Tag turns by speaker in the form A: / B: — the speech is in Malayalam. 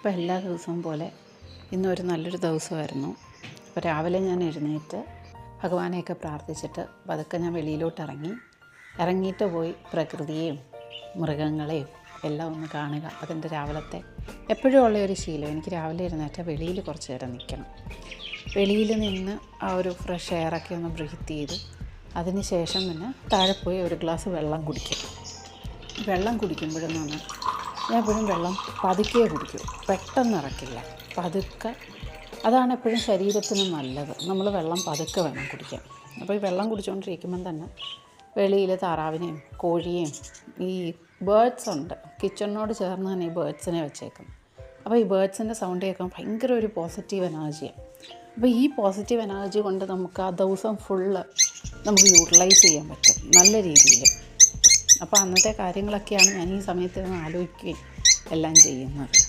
A: ഇപ്പോൾ എല്ലാ ദിവസവും പോലെ ഇന്നൊരു നല്ലൊരു ദിവസമായിരുന്നു. അപ്പോൾ രാവിലെ ഞാൻ എഴുന്നേറ്റ് ഭഗവാനെയൊക്കെ പ്രാർത്ഥിച്ചിട്ട് പതുക്കെ ഞാൻ വെളിയിലോട്ട് ഇറങ്ങിയിട്ട് പോയി പ്രകൃതിയെയും മൃഗങ്ങളെയും എല്ലാം ഒന്ന് കാണുക. അതെൻ്റെ രാവിലത്തെ എപ്പോഴും ഉള്ള ഒരു ശീലം. എനിക്ക് രാവിലെ എഴുന്നേറ്റ് വെളിയിൽ കുറച്ച് നേരം നിൽക്കണം. വെളിയിൽ നിന്ന് ആ ഒരു ഫ്രഷ് എയറൊക്കെ ഒന്ന് ബ്രീത്ത് ചെയ്ത് അതിന് ശേഷം പിന്നെ താഴെ പോയി ഒരു ഗ്ലാസ് വെള്ളം കുടിക്കും. വെള്ളം കുടിക്കുമ്പോഴെന്ന് പറഞ്ഞാൽ ഞാൻ എപ്പോഴും വെള്ളം പതുക്കെ കുടിക്കും, പെട്ടെന്ന് ഇറക്കില്ല, പതുക്കെ. അതാണ് എപ്പോഴും ശരീരത്തിന് നല്ലത്. നമ്മൾ വെള്ളം പതുക്കെ വേണം കുടിക്കാൻ. അപ്പോൾ ഈ വെള്ളം കുടിച്ചുകൊണ്ടിരിക്കുമ്പം തന്നെ വെളിയിൽ താറാവിനെയും കോഴിയെയും ഈ ബേർഡ്സ് ഉണ്ട്, കിച്ചണിനോട് ചേർന്ന് തന്നെ ഈ ബേർഡ്സിനെ വെച്ചേക്കും. അപ്പോൾ ഈ ബേർഡ്സിൻ്റെ സൗണ്ട് കേൾക്കാൻ ഭയങ്കര ഒരു പോസിറ്റീവ് എനർജിയാണ്. അപ്പോൾ ഈ പോസിറ്റീവ് എനർജി കൊണ്ട് നമുക്ക് ആ ദിവസം ഫുള്ള് നമുക്ക് യൂട്ടിലൈസ് ചെയ്യാൻ പറ്റും നല്ല രീതിയിൽ. അപ്പോൾ അന്നത്തെ കാര്യങ്ങളൊക്കെയാണ് ഞാൻ ഈ സമയത്ത് ആലോചിക്കുകയും എല്ലാം ചെയ്യുന്നത്.